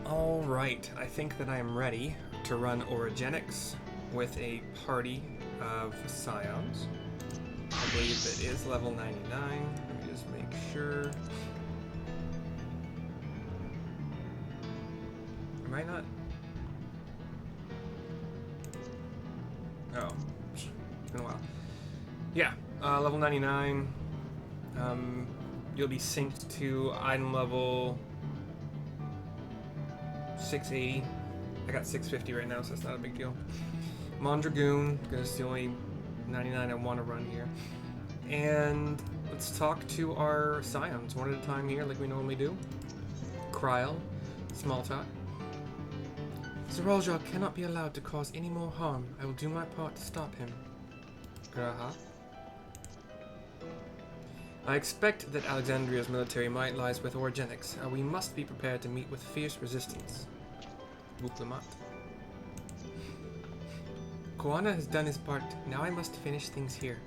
Alright, I think that I am ready to run Origenics with a party of Scions. I believe it is level 99. Let me just make sure. Am I not? Oh, it's been a while. Yeah, level 99. You'll be synced to item level 680. I got 650 right now, so it's not a big deal. Mondragoon, because it's the only 99 I want to run here. And let's talk to our Scions one at a time here, like we normally do. Kryl, small talk. Zeraljar cannot be allowed to cause any more harm. I will do my part to stop him. Graha. I expect that Alexandria's military might lies with Origenics. We must be prepared to meet with fierce resistance. Wuklamat. Koana has done his part. Now I must finish things here.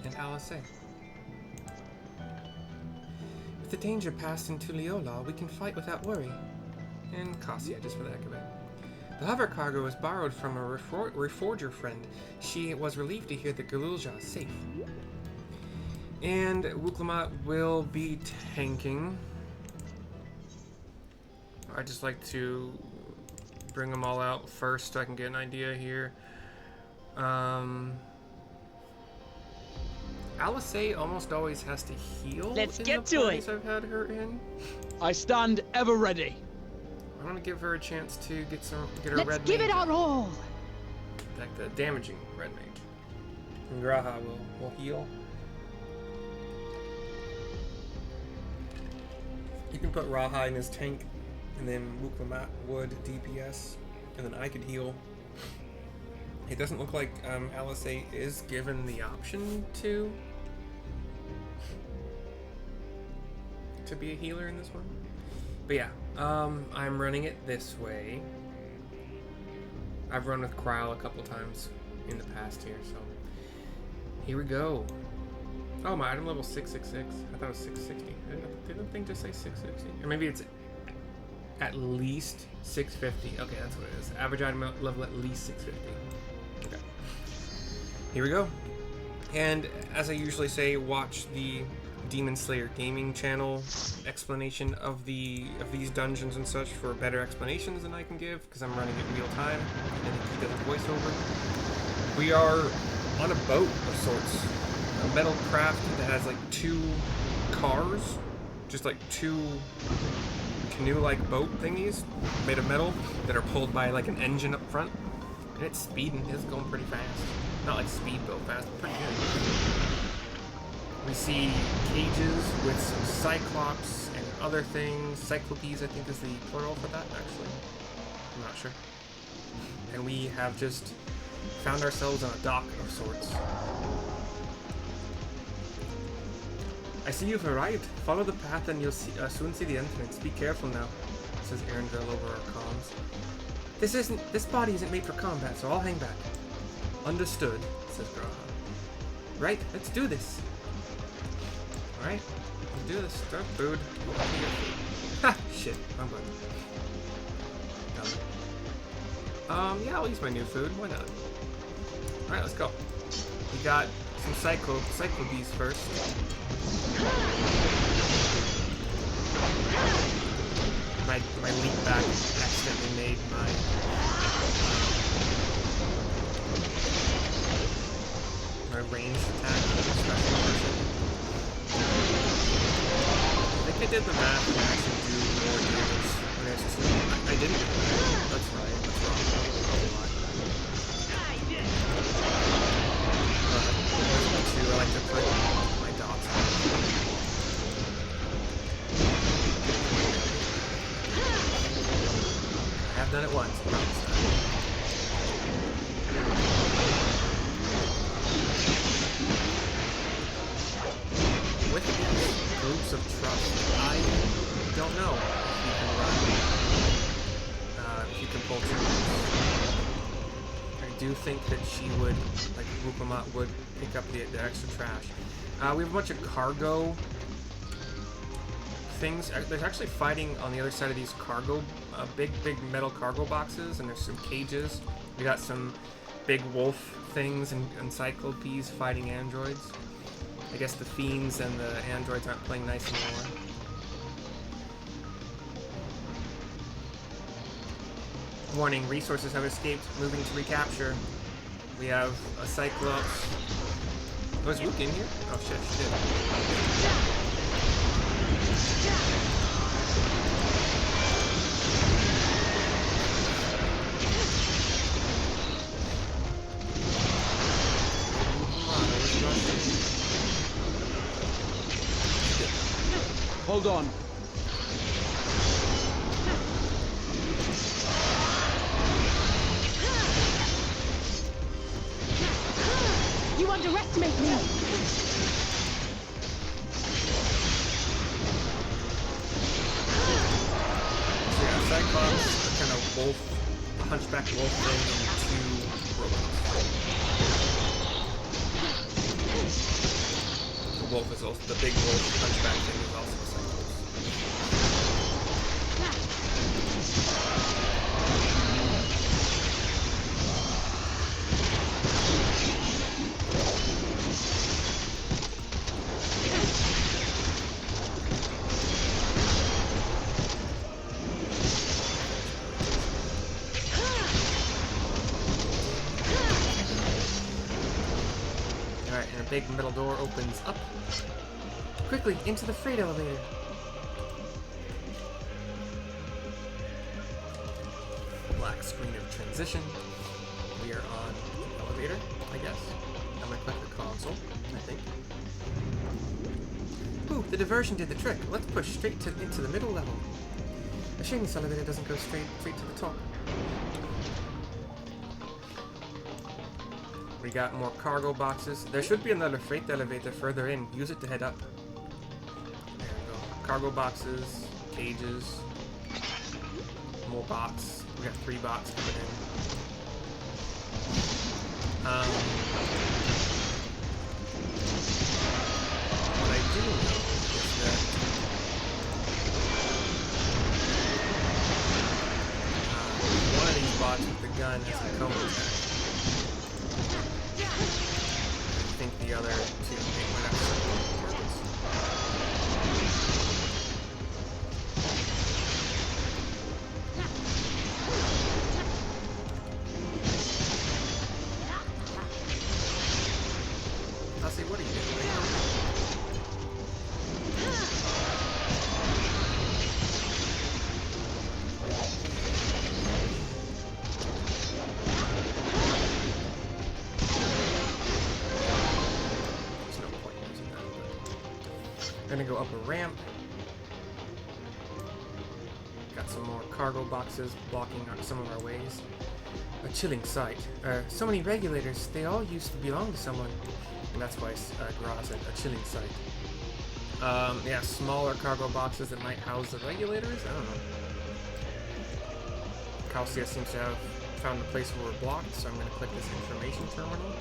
And Alisay. If the danger passed into Leola, we can fight without worry. And Cassia, just for the heck of it. The hover cargo was borrowed from a reforger friend. She was relieved to hear that Galulja is safe. And Wuklamat will be tanking. I just like to bring them all out first so I can get an idea here. Alisay almost always has to heal. Let's get to it. I've had her in. I stand ever ready. I'm gonna give her a chance to get her Let's red give mage. it our all. Like the damaging red mage. And Graha will heal. You can put Raha in his tank, and then Wuklamat would DPS, and then I could heal. It doesn't look like Alisay is given the option to be a healer in this one. But yeah, I'm running it this way. I've run with Kryl a couple times in the past here, so here we go. Oh, my item level 666. I thought it was 660. Didn't the thing just say 660? Or maybe it's at least 650. Okay, that's what it is. Average item level at least 650. Okay. Here we go. And as I usually say, watch the Demon Slayer Gaming channel explanation of these dungeons and such for better explanations than I can give, because I'm running it real time and he does a voiceover. We are on a boat of sorts. A metal craft that has like two cars, just like two canoe-like boat thingies made of metal that are pulled by like an engine up front, and it's speeding. It's going pretty fast. Not like speedboat fast, but pretty good. We see cages with some cyclops and other things. Cyclopes, I think, is the plural for that. Actually, I'm not sure. And we have just found ourselves on a dock of sorts. I see you've arrived. Follow the path and you'll soon see the entrance. Be careful now, says Erendil over our comms. This body isn't made for combat, so I'll hang back. Understood, says Graha. Right, let's do this. Alright, let's do this. Start food. Ha! Shit, I'm good. Yeah, I'll use my new food. Why not? Alright, let's go. We got some Cyclopes first. My leap back accidentally made my ranged attack special person. I think I did the math and actually do more damage when there's two. I didn't do that. That's right. That's wrong. I like to put my dots on. I have done it once, I promise that. With these groups of trust, I don't know if you can run, if you can pull triggers. I do think that she would, like Wuklamat would, pick up the extra trash. We have a bunch of cargo things. There's actually fighting on the other side of these cargo, big metal cargo boxes, and there's some cages. We got some big wolf things and encyclopedias fighting androids. I guess the fiends and the androids aren't playing nice anymore. Warning, resources have escaped, moving to recapture. We have a Cyclops. Oh, is Luke in here? Oh shit, she did. Hold on. You underestimate me! So yeah, Cyclops, a kind of wolf, hunchback wolf thing, and two robots. The wolf is also, the big wolf hunchback thing is also a Cyclops. Alright, and a big metal door opens up. Quickly, into the freight elevator. Black screen of transition. We are on an elevator, I guess. I'm gonna click the console, I think. Ooh, the diversion did the trick. Let's push straight into the middle level. A shame this elevator doesn't go straight to the top. We got more cargo boxes. There should be another freight elevator further in. Use it to head up. There we go. Cargo boxes, cages, more bots. We got 3 bots coming in. What I do know is that one of these bots with the gun has a combo attack. I think the other 2 might have some targets. I'll say, what are you doing? There's no point in using that. But gonna go up a ramp. Got some more cargo boxes blocking some of our ways. A chilling sight. So many regulators, they all used to belong to someone. And that's why Gra said a chilling sight. Yeah, smaller cargo boxes that might house the regulators? I don't know. Calcia seems to have found the place where we're blocked, so I'm going to click this information terminal.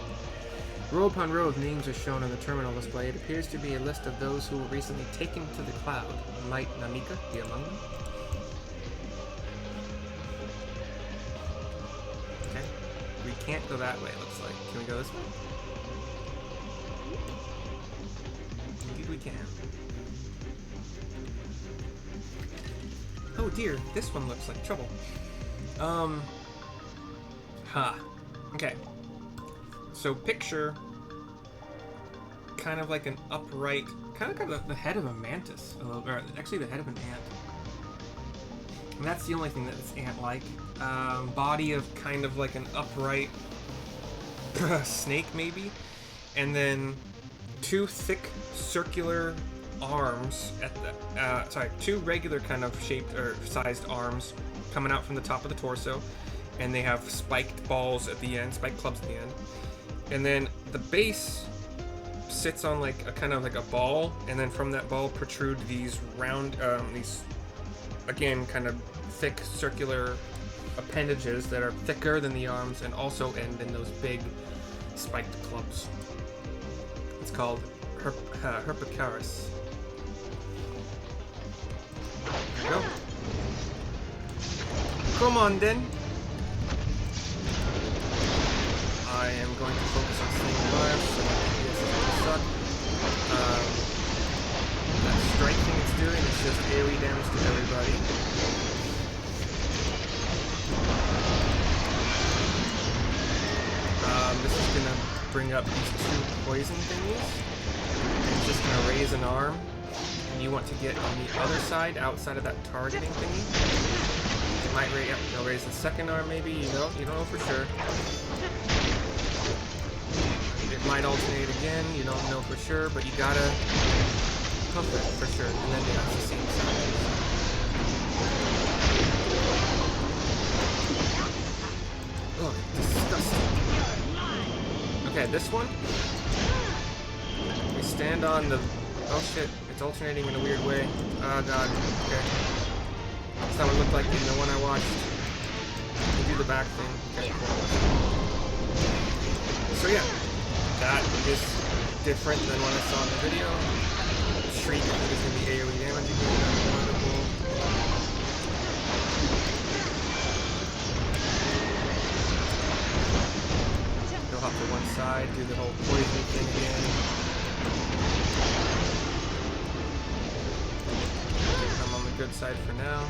Row upon row of names are shown on the terminal display. It appears to be a list of those who were recently taken to the cloud. Might Namika be among them? Okay. We can't go that way, it looks like. Can we go this way? Indeed we can. Oh dear, this one looks like trouble. Okay. So picture kind of like an upright, kind of got the head of a mantis, or actually the head of an ant. And that's the only thing that's ant-like. Body of kind of like an upright snake maybe, and then 2 thick circular arms at the, sorry, 2 regular kind of shaped or sized arms coming out from the top of the torso, and they have spiked balls at the end, spiked clubs at the end. And then the base sits on like a kind of like a ball, and then from that ball protrude these round, these again kind of thick circular appendages that are thicker than the arms and also end in those big spiked clubs. It's called Herpicaris. Go. Come on, then. I am going to focus on staying alive, so my DPS is going to suck. That strike thing it's doing is just AoE damage to everybody. This is going to bring up these two poison thingies. It's just going to raise an arm. And you want to get on the other side, outside of that targeting thingy. It might raise the second arm maybe, you don't know for sure. It might alternate again, you don't know for sure, but you gotta pump it for sure. And then yeah, it's the same side. Oh, disgusting. Okay, this one. We stand on the... Oh shit, it's alternating in a weird way. Oh god, okay. That's not what it looked like in the one I watched. We do the back thing. Okay, cool. So yeah, that is different than what I saw in the video. Shriek, I think is going to be AoE damage again. That's wonderful. Go hop to one side, do the whole poison thing again. I'm on the good side for now.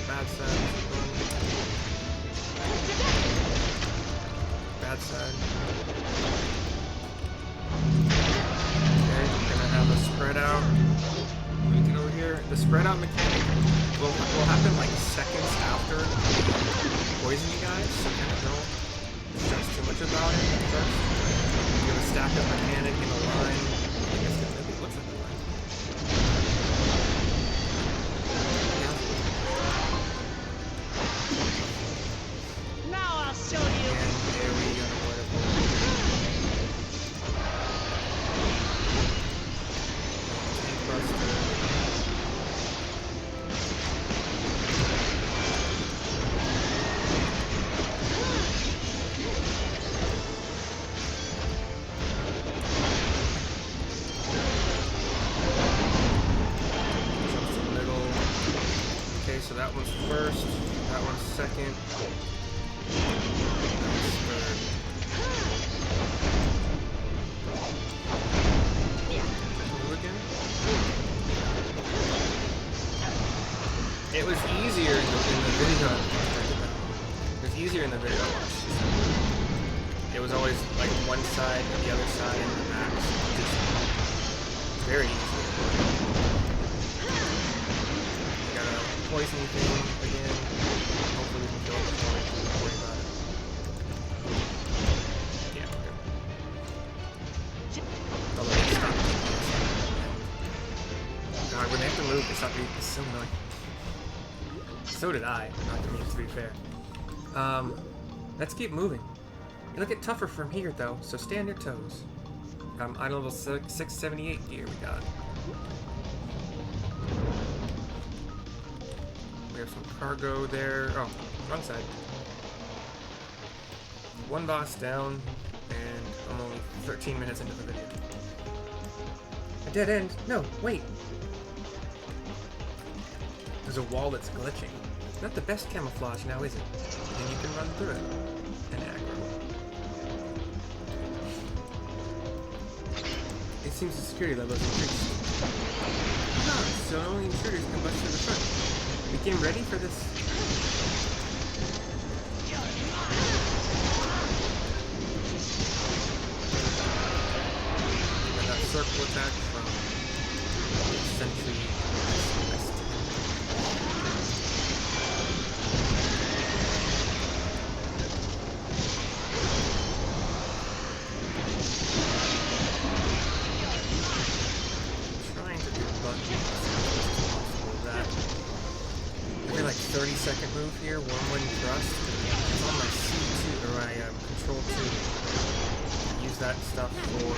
Bad side. Bad side. Okay, we're gonna have a spread out. Let me get over here. The spread out mechanic will happen like seconds after poison you guys, so kind of don't stress too much about it at first. You're gonna stack up mechanic in a line. I guess it maybe looks like a line. Now I'll show you. And AoE unavoidable. Tank buster. Jump to the middle. Okay, so that one's first. That one's second. It was easier in the video. It was easier in the video I watched. It was always like one side, the other side, and the max. Just very easy. We got a poison thing again. Hopefully we can kill it before we worry about it. Yeah, we're good. Although it's not. God, when they have to move, it's so annoying. So did I, not to me, to be fair. Let's keep moving. It'll get tougher from here, though, so stay on your toes. Item level 678 gear we got. We have some cargo there. Oh, wrong side. One boss down, and I'm only 13 minutes into the video. A dead end? No, wait. There's a wall that's glitching. Not the best camouflage now, is it? And you can run through it. And aggro. It seems the security level is increased. Ah, so only intruders can bust through the front. We came ready for this. And that circle attack from Sentry. Every like 30-second move here, Wormwind Thrust. It's on my C2 or my Control 2. Use that stuff for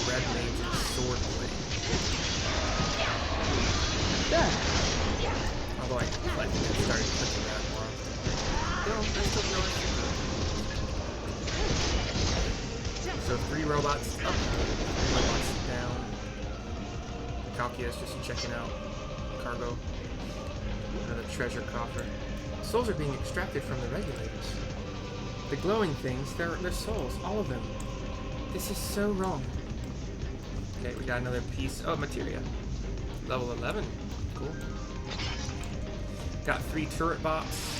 Red Mage's Sword Blade. Although I think I started clicking that more often. No, I still know it's good. So 3 robots up, 3 robots down. Calculus just checking out cargo. Another treasure coffer. Souls are being extracted from the regulators. The glowing things, they're souls, all of them. This is so wrong. Okay, we got another piece. Oh, materia. Level 11. Cool. Got 3 turret bots.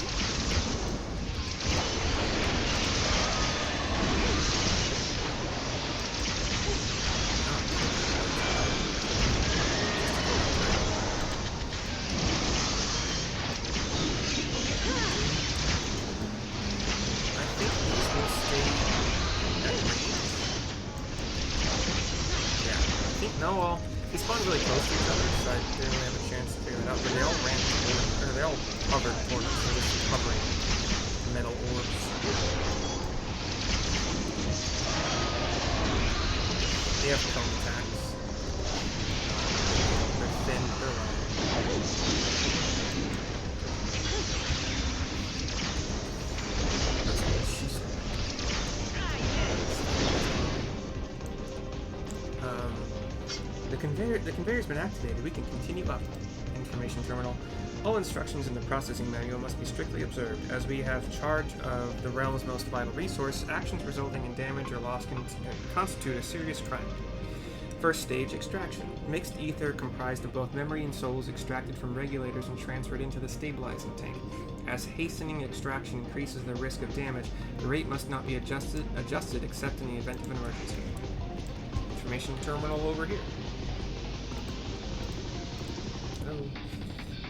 No, well, they spawned really close to each other, so I didn't really have a chance to figure it out. But they all ran toward, or they all hovered toward us, so they're just hovering metal orbs. They have cone attacks. They're thin, they're long. That's what she said. The conveyor's been activated. We can continue up. Information terminal. All instructions in the processing manual must be strictly observed. As we have charge of the realm's most vital resource, actions resulting in damage or loss constitute a serious crime. First stage, extraction. Mixed ether comprised of both memory and souls extracted from regulators and transferred into the stabilizing tank. As hastening extraction increases the risk of damage, the rate must not be adjusted except in the event of an emergency. Information terminal over here.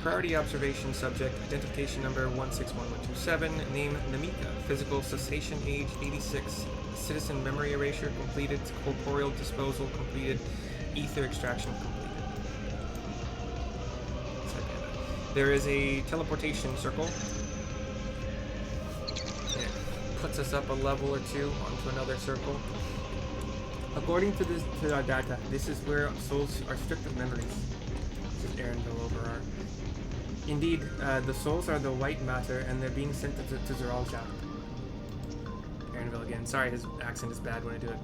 Priority observation subject, identification number 161127, name Namika, physical cessation age 86, citizen memory erasure completed, corporeal disposal completed, ether extraction completed. There is a teleportation circle. It puts us up a level or 2 onto another circle. According to our data, this is where souls are stripped of memories. This is Aaronville over our. Indeed, the souls are the white matter, and they're being sent to Zeralja. Aaronville again. Sorry, his accent is bad when I do it.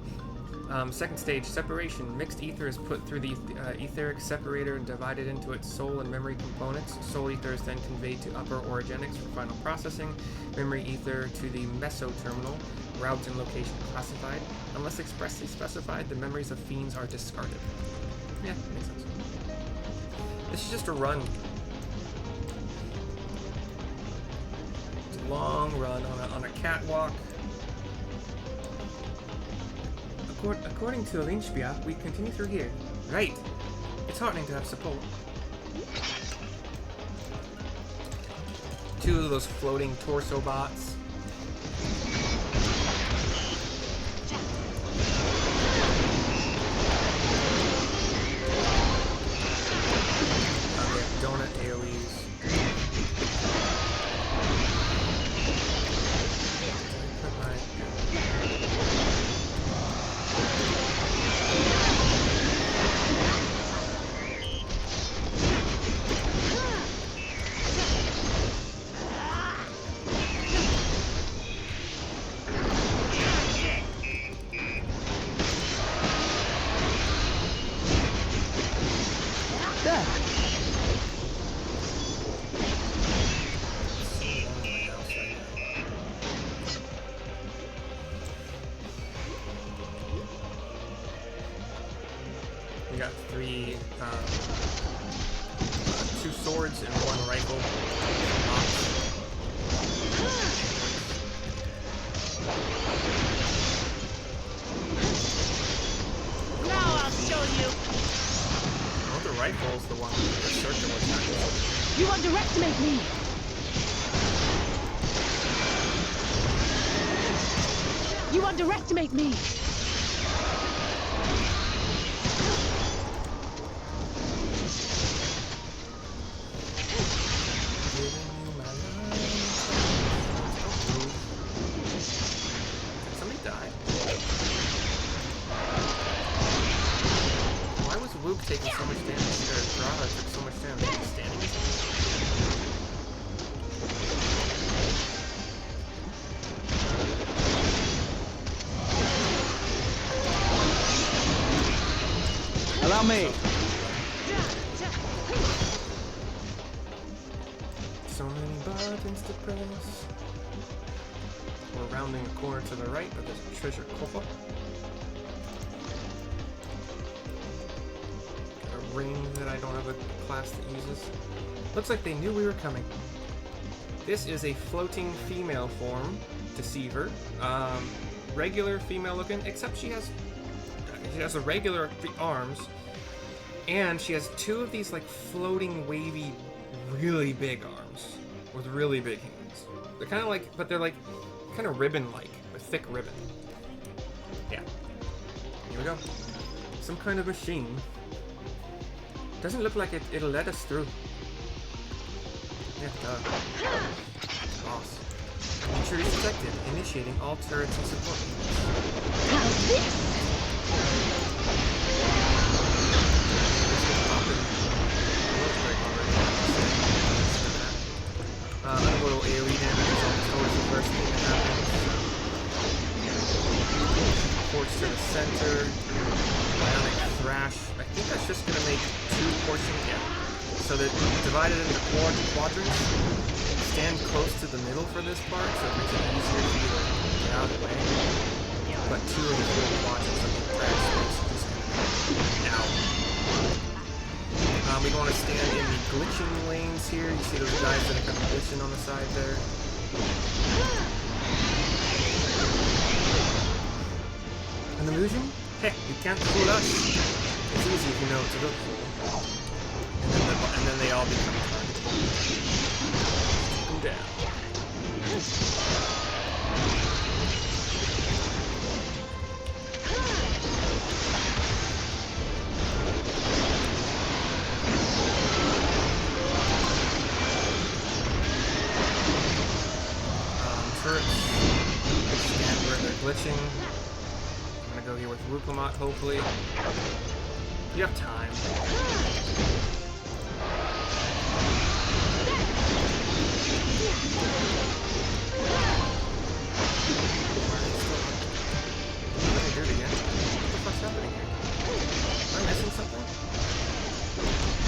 Second stage, separation. Mixed ether is put through the etheric separator and divided into its soul and memory components. Soul ether is then conveyed to upper Origenics for final processing. Memory ether to the meso terminal. Route and location classified. Unless expressly specified, the memories of fiends are discarded. Yeah, makes sense. This is just a run. It's a long run on a catwalk. According to Linspia, we continue through here. Right. It's heartening to have support. 2 of those floating torso bots. Donut AoEs. We got 3, 2 swords and 1 rifle. Now I'll show you. Oh, the rifle's the one with the circular attack. You underestimate me! You underestimate me! Somebody died. Why was Wook taking so much damage? Or Grava took so much damage? Was he standing or something? Allow me. buttons to press. We're rounding a corner to the right, but there's a treasure coffer. Got a ring that I don't have a class that uses. Looks like they knew we were coming. This is a floating female form, Deceiver. Regular female looking, except she has a regular arms, and she has two of these like floating, wavy, really big arms with really big hands. They're kind of like, but they're like kind of ribbon-like, a thick ribbon. Yeah. Here we go. Some kind of machine. Doesn't look like it'll let us through. Yeah, duh. Boss. Intruder detected. Initiating all turrets and support units. How's this? Unavoidable AoE damage is always the first thing that happens. Ports to the center. Bionic Thrash. I think that's just going to make 2 portions. Yeah. So they're divided into quadrants. Stand close to the middle for this part, so it makes it easier for you to get out of the way. But 2 of the 4 quadrants of the entire space are just going to be out. We want to stand in the glitching lanes here. You see those guys that are kind of glitching on the side there. An illusion? Heck, you can't fool us. It's easy if you know what to look for. And then they all become targets. Take them down. Turrets. Stand where they're glitching. I'm gonna go here with Rukamat, hopefully. You have time. Let me do it again. What the fuck's happening here? Am I missing something?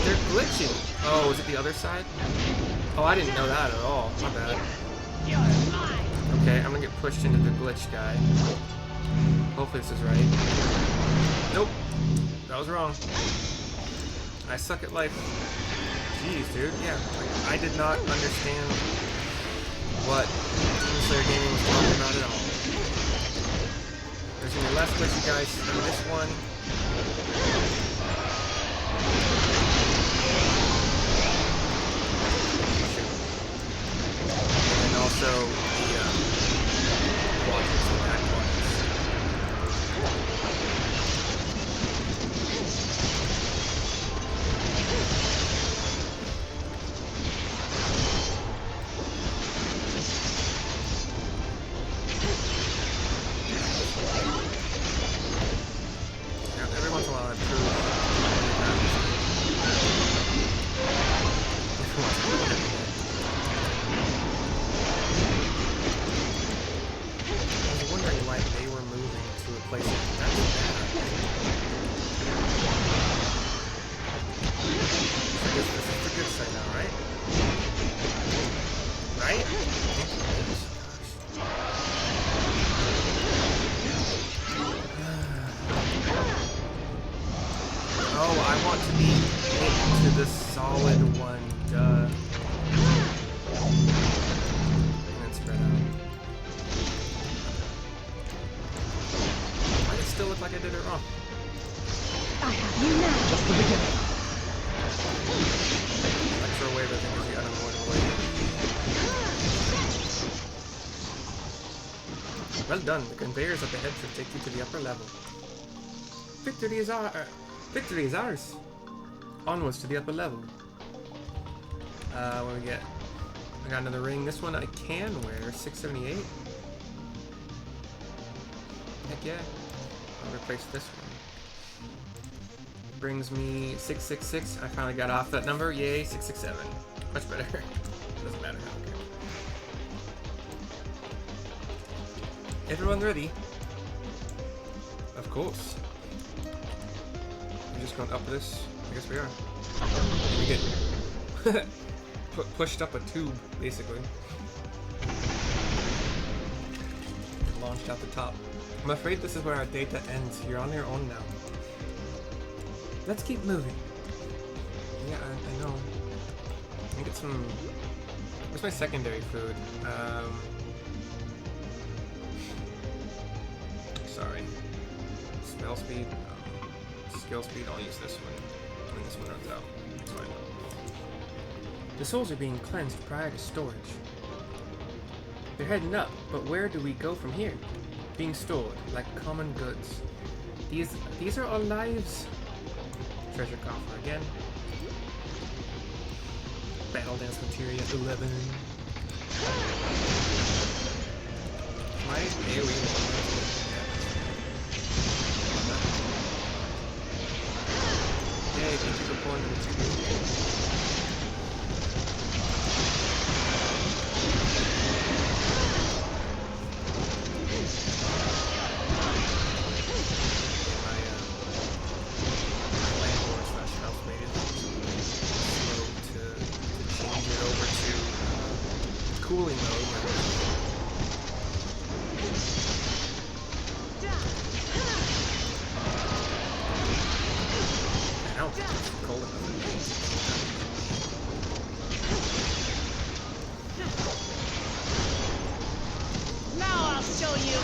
They're glitching! Oh, is it the other side? Oh, I didn't know that at all. My bad. Okay, I'm gonna get pushed into the glitch guy. Hopefully this is right. Nope. That was wrong. I suck at life. Jeez, dude. Yeah, like, I did not understand what Demon Slayer Gaming was talking about at all. There's gonna be less glitchy guys in this one. And also the quadrants and back quadrants. Yeah, every once in a while I improve. I was wondering why they were moving to a place like that. I guess this is the good side now, right? Right? Oh, I want to be hit to the solid one, duh. And then spread out. Why does it still look like I did it wrong? I have you now. Just the beginning. Electro wave, I think, is the unavoidable wave. Well done. The conveyors up ahead should take you to the upper level. Victory is ours. Onwards to the upper level. What do we get? I got another ring. This one I can wear. 678. Heck yeah. I'll replace this one. Brings me 666. I finally got off that number. Yay, 667. Much better. Doesn't matter how. Okay. Everyone ready? Of course. We're just going up this. I guess we are. We good. pushed up a tube, basically. Launched out the top. I'm afraid this is where our data ends. You're on your own now. Let's keep moving. Yeah, I know. Let me get some... Where's my secondary food? Sorry. Spell speed? Skill speed? I'll use this one when this one runs out. That's fine. The souls are being cleansed prior to storage. They're heading up, but where do we go from here? Being stored, like common goods. These are our lives. Treasure coffer again. Battle dance materia 11. My AoE. Yay, thank you for pulling the material. Cooling mode. I don't think it's cold enough. Now I'll show you.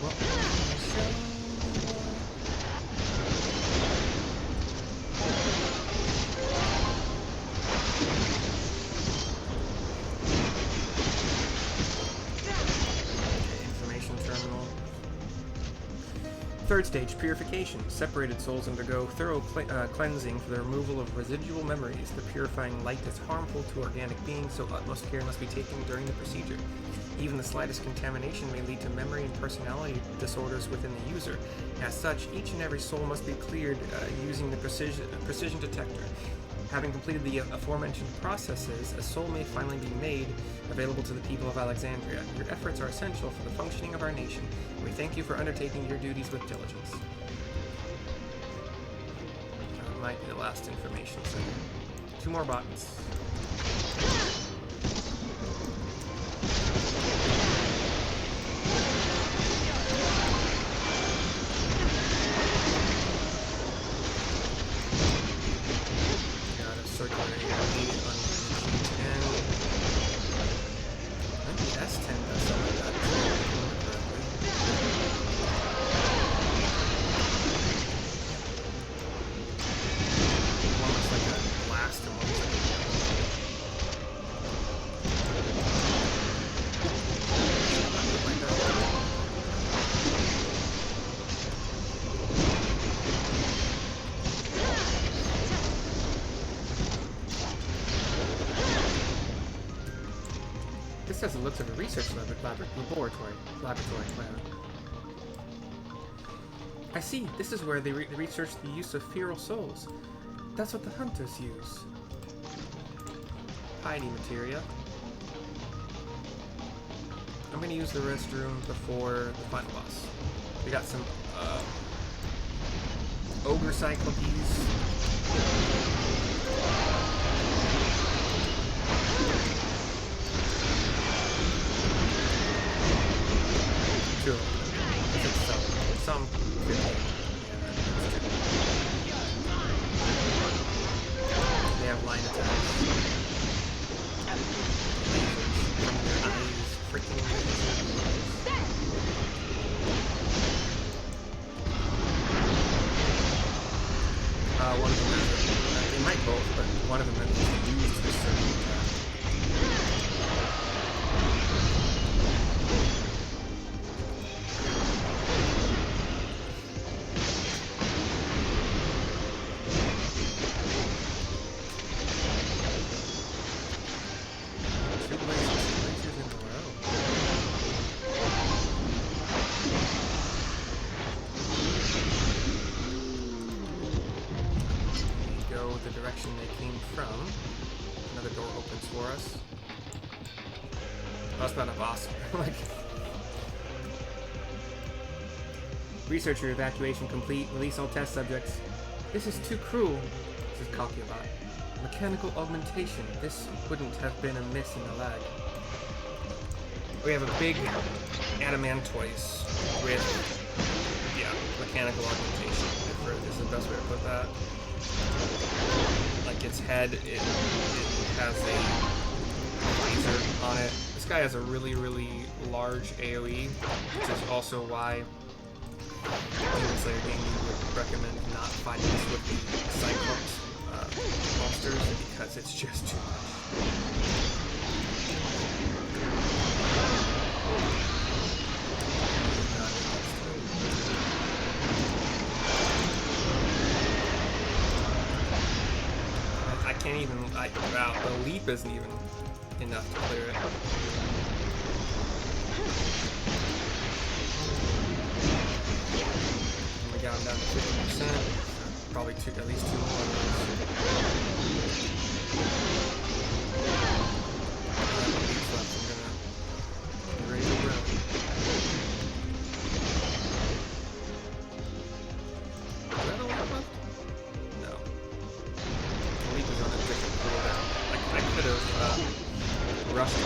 What will you show me? Third stage, purification. Separated souls undergo thorough cleansing for the removal of residual memories. The purifying light is harmful to organic beings, so utmost care must be taken during the procedure. Even the slightest contamination may lead to memory and personality disorders within the user. As such, each and every soul must be cleared using the precision detector. Having completed the aforementioned processes, a soul may finally be made available to the people of Alexandria. Your efforts are essential for the functioning of our nation. We thank you for undertaking your duties with diligence. That might be the last information center. 2 more buttons. This has the looks of a research laboratory plan. I see. This is where they research the use of feral souls. That's what the hunters use. Hiding materia. I'm gonna use the restroom before the final boss. We got some ogre cyclopes. Sure. Some. They have line attacks. From their eyes, freaking one of them has they might both, but one of them has used this certain attack. Researcher evacuation complete. Release all test subjects. This is too cruel. This is Kakibot. Mechanical augmentation. This wouldn't have been a miss in the lag. We have a big adamantoise with, yeah, mechanical augmentation. Is the best way to put that. Like its head, it has a laser on it. This guy has a really, really large AoE, which is also why Demon Slayer Gaming would recommend not fighting this with the Cyclops monsters, because it's just too much. I can't even, wow, the leap isn't even enough to clear it. And we got him down to 50%. Probably at least two more of those. I'm ready to run. Is that a leap left? No. The leap is on a different cooldown. Like, I could have rushed it.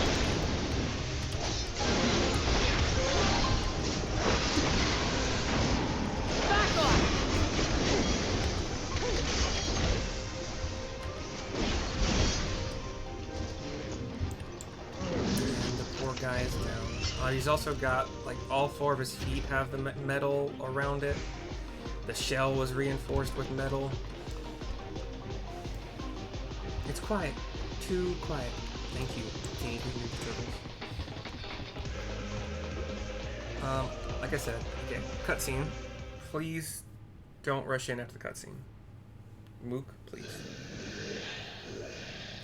Guy is down. He's also got, like, all four of his feet have the metal around it. The shell was reinforced with metal. It's quiet. Too quiet. Thank you, Teenage Mutant Ninja Turtles. Like I said, okay, cutscene. Please don't rush in after the cutscene. Mook, please.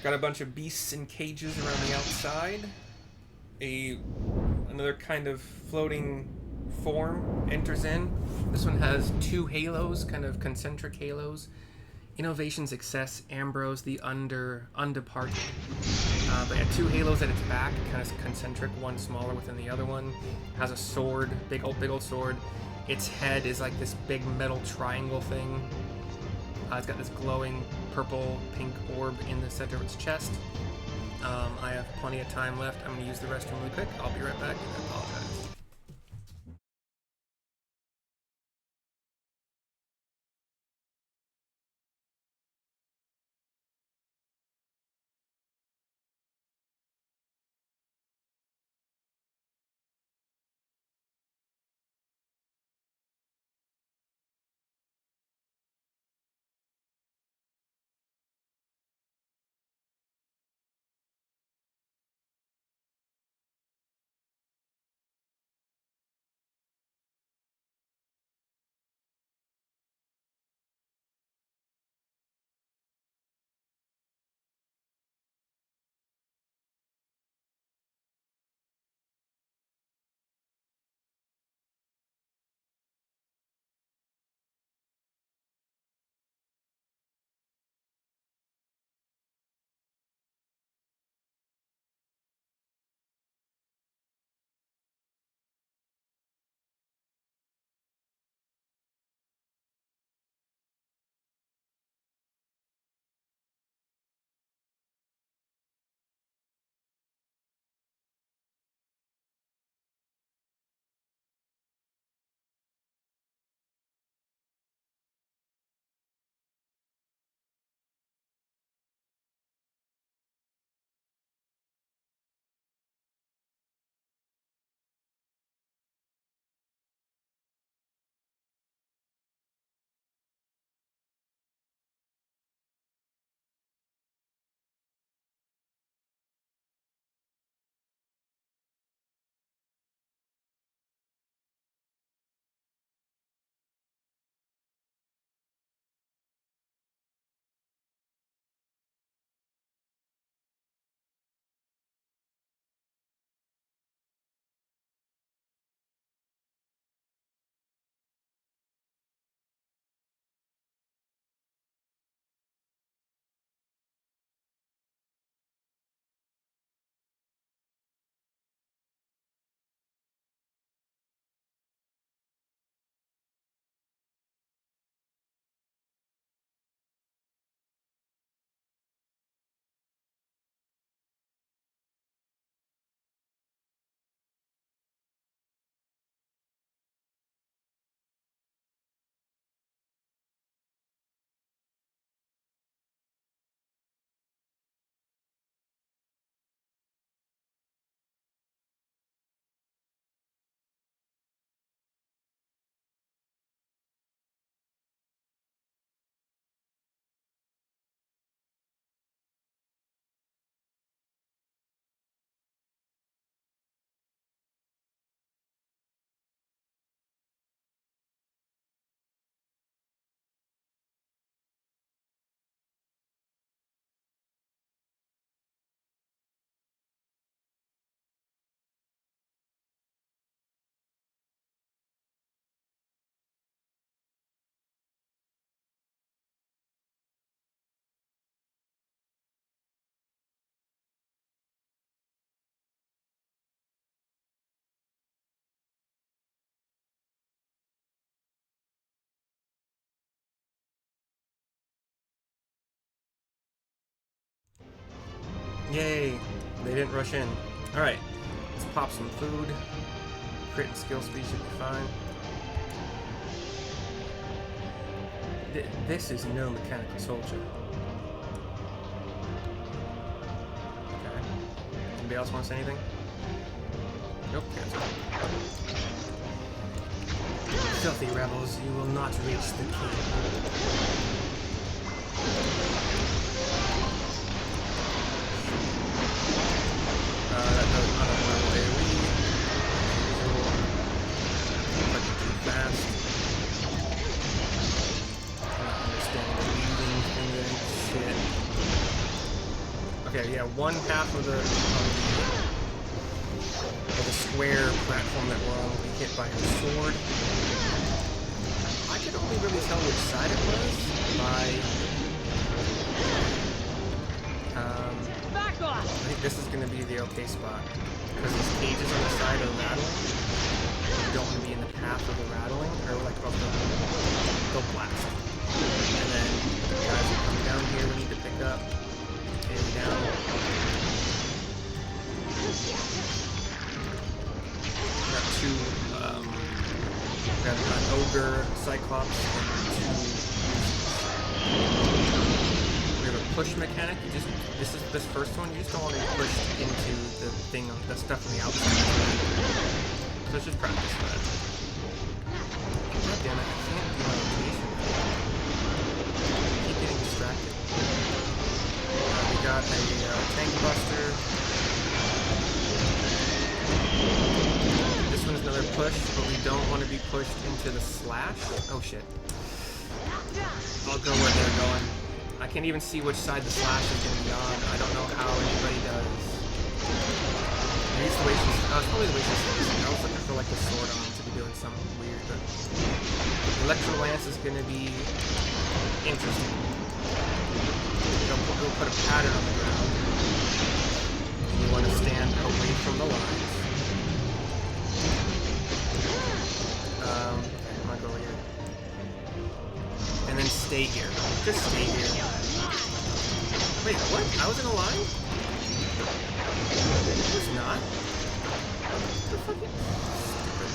Got a bunch of beasts in cages around the outside. Another kind of floating form enters in. This one has two halos, kind of concentric halos. Innovation's Excess, Ambrose, the Undeparted. But yeah, two halos at its back, kind of concentric, one smaller within the other one. Has a sword, big old sword. Its head is like this big metal triangle thing. It's got this glowing purple pink orb in the center of its chest. I have plenty of time left. I'm going to use the restroom really quick. I'll be right back, and I apologize. Yay! They didn't rush in. Alright, let's pop some food. Crit and skill speed should be fine. This is no mechanical soldier. Okay. Anybody else want to say anything? Nope, cancel. Filthy rebels, you will not reach the king. That does unlevel AoE. Clicking too fast. Not understanding the leading thing and shit. Okay, yeah, one half of the square platform that we're on will be hit by her sword. I could only really tell which side it was by Back off! I think this is going to be the okay spot because these cages on the side are rattling. You don't want to be in the path of the rattling or like of the blast. And then the guys that come down here we need to pick up and down. Got two, got an ogre, cyclops, and two. We have a push mechanic. You just this first one. You just don't want to be pushed into the thing, the stuff on the outside. So let's just practice that. God damn it! I can't do my rotation. I keep getting distracted. We got a tank buster. This one's another push, but we don't want to be pushed into the slash. Oh shit. I'll go where they're going. I can't even see which side the slash is going to be on. I don't know how anybody does. Maybe it's the way she's... Oh, it's probably the way she's facing. I was looking for like the sword arm to be doing something weird, but... Electro Lance is going to be interesting. It'll put a pattern on the ground. And you want to stand away from the lines. Okay, I'm gonna go here. And then stay here. Just stay here. Wait, what? I was in a line? I was not? What the fuck? Stupid.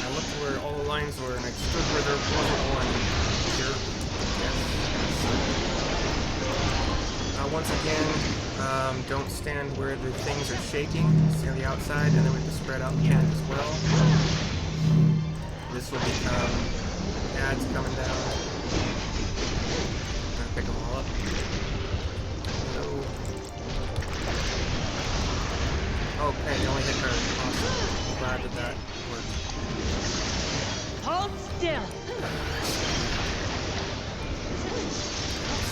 I looked where all the lines were and I stood where there wasn't one. Jerk. Yes. Once again, don't stand where the things are shaking. Stay on the outside and then we have to spread out the end as well. This will become ads coming down. I'm gonna pick them all up. Hello. Okay, they only hit her. Awesome. I'm glad that worked. Hold still!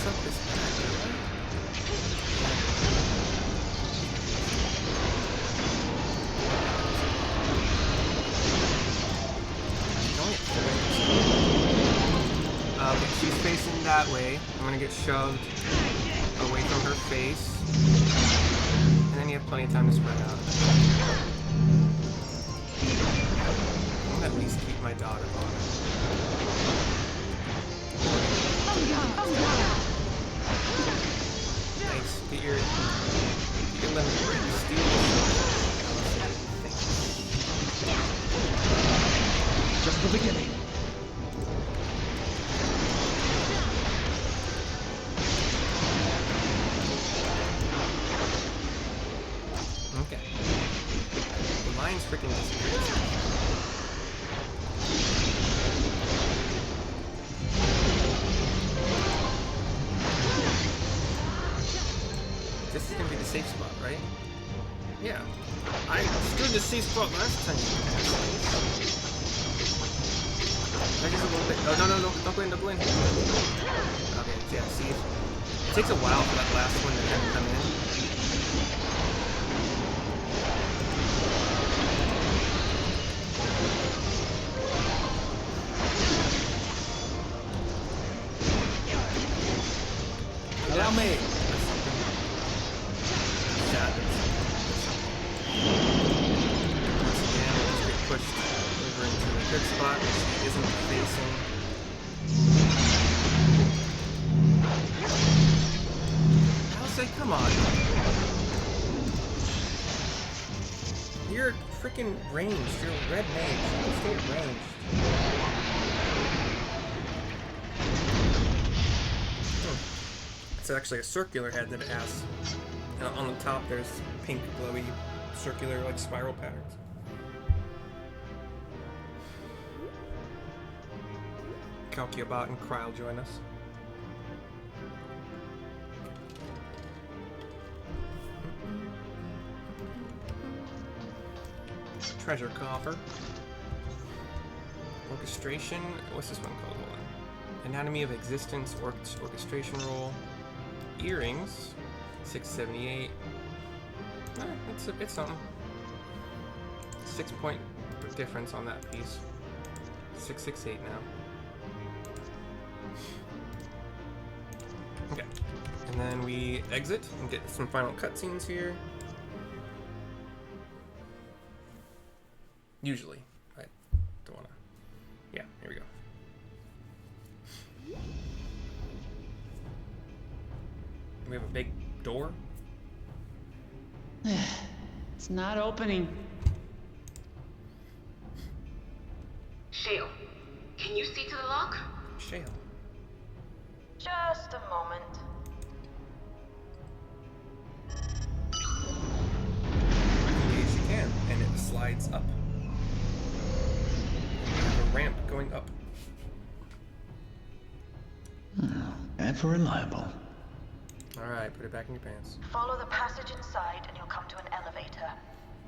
Suck this back. Okay, she's facing that way. I'm gonna get shoved away from her face. And then you have plenty of time to spread out. I'm gonna at least keep my daughter on. Nice. Get your limit break. Steal the Just the beginning. Okay. The line's freaking disappeared. This is gonna be the safe spot, right? Yeah. I stood the safe spot last time. I guess a little bit. Oh, no, don't go in, don't go in. Okay, yeah, see. It takes a while for that last one to kind of come in. Allow me. Once again, we'll just get pushed over into a good spot which she isn't facing. I'll say, come on. freaking ranged. You're a red mage. You can stay at ranged. It's actually a circular head that it has. And on the top, there's pink, glowy, circular, like spiral patterns. Calciobot and Kryl join us. Treasure coffer. Orchestration. What's this one called? Hold on. Anatomy of Existence. Orchestration roll. Earrings. 678. It's something. 6 point difference on that piece. 668 now. Okay. And then we exit and get some final cutscenes here. Usually. I don't wanna. Yeah, here we go. We have a big door. It's not opening. Shale, can you see to the lock? Shale. Just a moment. Yes, you can, and it slides up. We have a ramp going up. Ever reliable. All right, put it back in your pants. Follow the passage inside and you'll come to an elevator.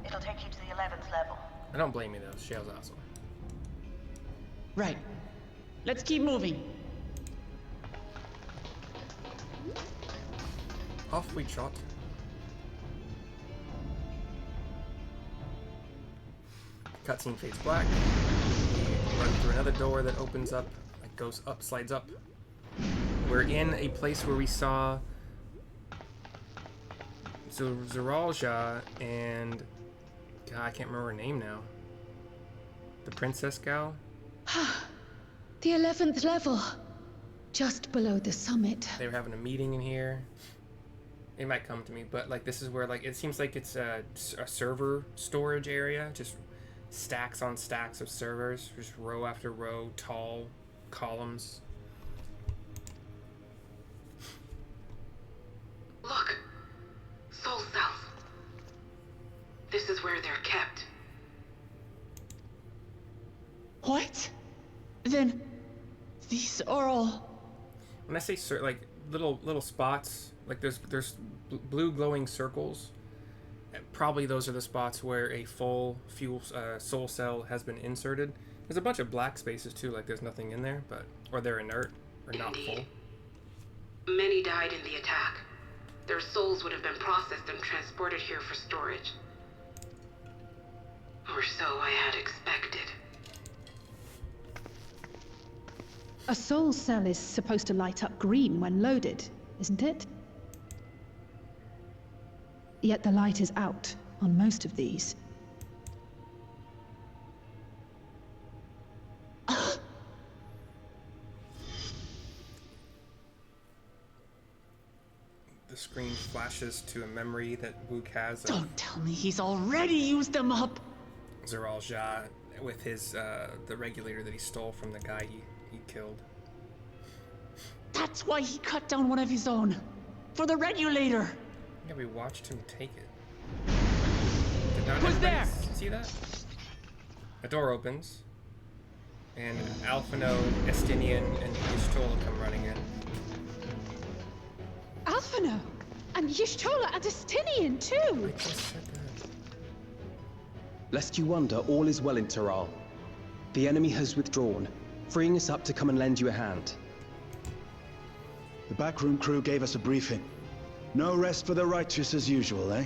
It'll take you to the 11th level. I don't blame you though. Shale's awesome. Right. Let's keep moving. Off we trot. Cutscene fades black. We run through another door that opens up, like goes up, slides up. We're in a place where we saw Zeralja and God, I can't remember her name now. The princess gal. The 11th level. Just below the summit. They were having a meeting in here. It might come to me, but like this is where like it seems like it's a server storage area, just stacks on stacks of servers, just row after row, tall columns. Look! Soul cells. This is where they're kept. What? Then these are all. When I say like little spots, like there's blue glowing circles. Probably those are the spots where a full fuel soul cell has been inserted. There's a bunch of black spaces too, like there's nothing in there, but or they're inert or not full. Many died in the attack. Their souls would have been processed and transported here for storage. Or so I had expected. A soul cell is supposed to light up green when loaded, isn't it? Yet the light is out on most of these. The screen flashes to a memory that Wook has of Don't tell me he's already used them up. Zeralja with his the regulator that he stole from the guy he killed. That's why he cut down one of his own. For the regulator. Yeah, we watched him take it. Did not Who's everybody there? See that? A door opens, and Alphino, Estinian, and Y'shtola come running in. Alphino! And Y'shtola and Estinian too! I just said that. Lest you wonder, all is well in Taral. The enemy has withdrawn, freeing us up to come and lend you a hand. The backroom crew gave us a briefing. No rest for the righteous as usual, eh?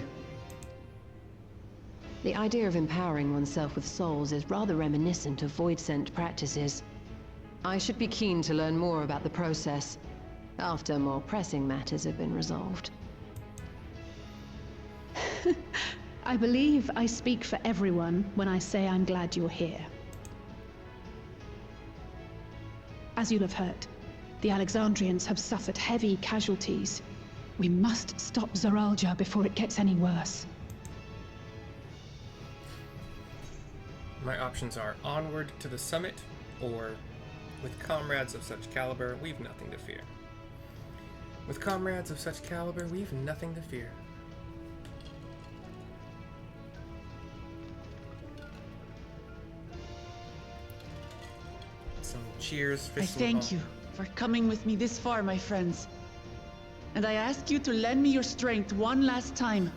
The idea of empowering oneself with souls is rather reminiscent of void-sent practices. I should be keen to learn more about the process, after more pressing matters have been resolved. I believe I speak for everyone when I say I'm glad you're here. As you'll have heard, the Alexandrians have suffered heavy casualties. We must stop Zeralja before it gets any worse. My options are onward to the summit, or with comrades of such caliber, we've nothing to fear. With comrades of such caliber, we've nothing to fear. Some cheers. I fist thank bump. you for coming with me this far, my friends. And I ask you to lend me your strength one last time.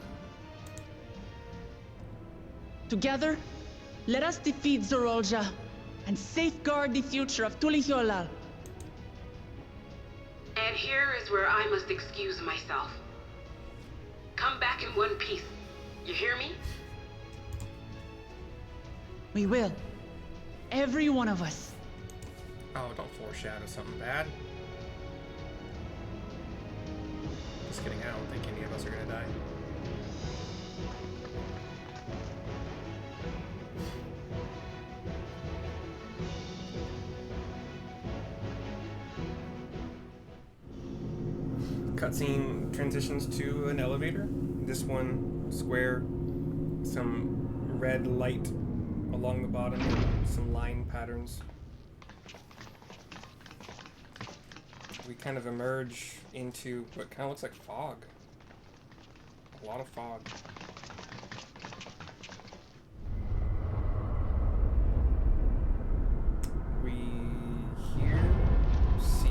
Together, let us defeat Zorolja and safeguard the future of Tulihyolal. And here is where I must excuse myself. Come back in one piece. You hear me? We will. Every one of us. Oh, don't foreshadow something bad. Just kidding, I don't think any of us are gonna die. Cutscene transitions to an elevator. This one square, some red light along the bottom, some line patterns. We kind of emerge into what kind of looks like fog. A lot of fog. We hear, see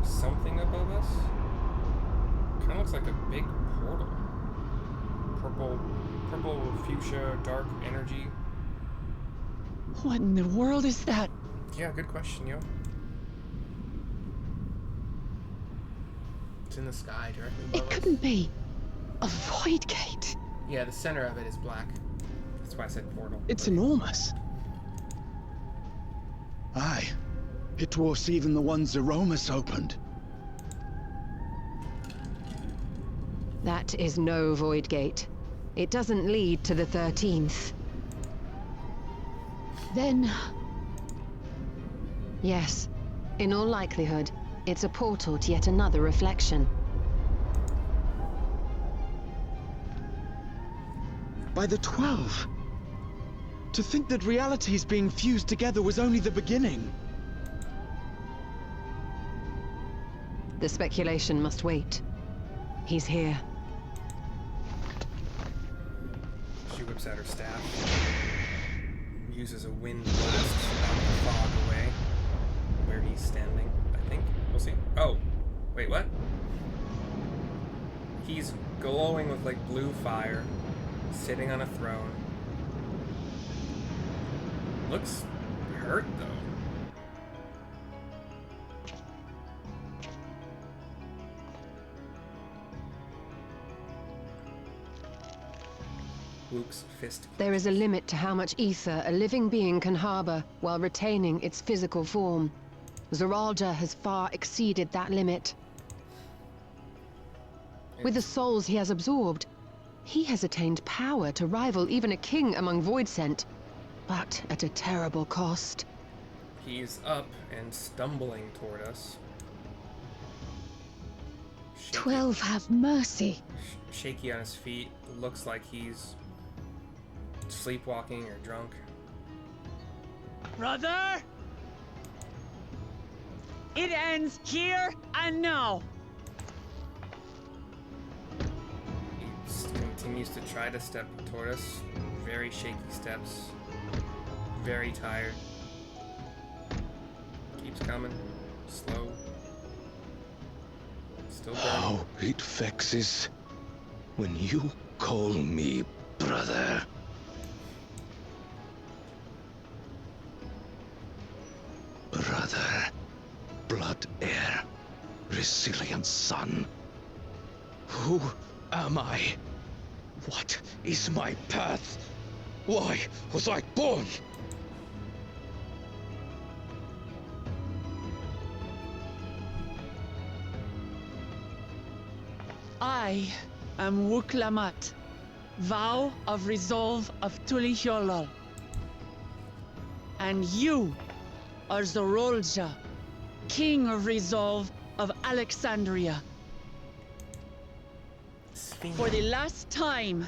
something above us. Kind of looks like a big portal. Purple fuchsia, dark energy. What in the world is that? Yeah, good question, yo. It's in the sky directly above It us. couldn't be a void gate. Yeah, the center of it is black. That's why I said portal. It's enormous. Aye. It dwarfs even the one Zeromus opened. That is no void gate. It doesn't lead to the 13th. Then Yes. In all likelihood, it's a portal to yet another reflection. By the 12. To think that realities being fused together was only the beginning. The speculation must wait. He's here. She whips out her staff. Uses a wind blast to knock the fog away. Where he's standing, I think. We'll see. Oh, wait, what? He's glowing with like blue fire, sitting on a throne. Looks hurt though. Luke's fist. There is a limit to how much ether a living being can harbor while retaining its physical form. Zoralja has far exceeded that limit. With the souls he has absorbed, he has attained power to rival even a king among Voidsent, but at a terrible cost. He's up and stumbling toward us. Shaky, 12 have mercy. shaky on his feet. Looks like he's sleepwalking or drunk. Brother! It ends here and now. He continues to try to step toward us. Very shaky steps. Very tired. Keeps coming. Slow. Still burning. How it vexes when you call me brother. Brother, blood heir, resilient son. Who am I? What is my path? Why was I born? I am Wuklamat, vow of resolve of Tulihyolal. And you are Zorolja, king of resolve of Alexandria. For the last time,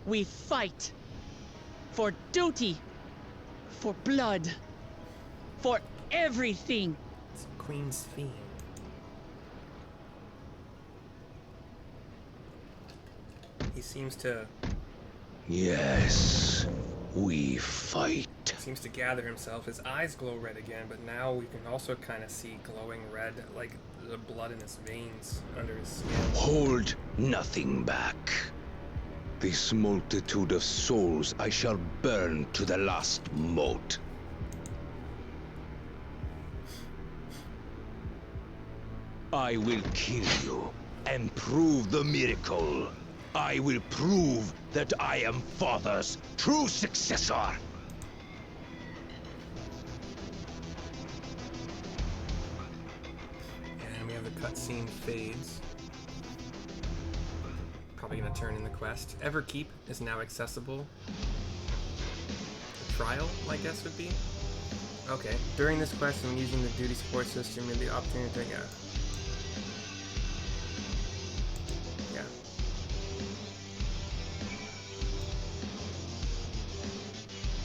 we fight for duty For blood. For everything. It's Queen's theme. He seems to Yes, we fight. seems to gather himself. His eyes glow red again, but now we can also kind of see glowing red, like the blood in his veins under his skin. Hold nothing back. This multitude of souls I shall burn to the last mote. I will kill you and prove the miracle. I will prove that I am Father's true successor. And we have the cutscene fades. Probably gonna turn in the quest. Everkeep is now accessible. The trial, I guess, would be. Okay. During this quest, when using the duty support system, you have the opportunity to yeah.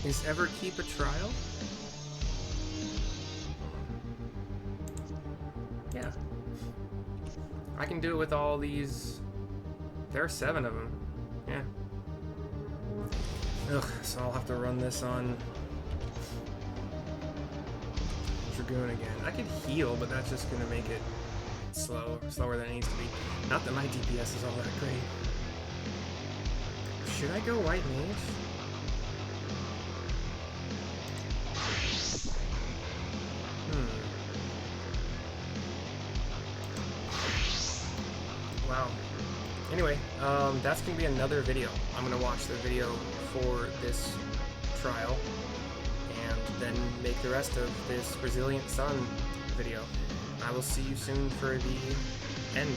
Is Everkeep a trial? Yeah. I can do it with all these. There are 7 of them. Yeah. Ugh, so I'll have to run this on Dragoon again. I could heal, but that's just gonna make it slower than it needs to be. Not that my DPS is all that great. Should I go White Mage? Wow. Anyway, that's gonna be another video. I'm gonna watch the video for this trial and then make the rest of this Resilient Sun video. I will see you soon for the end.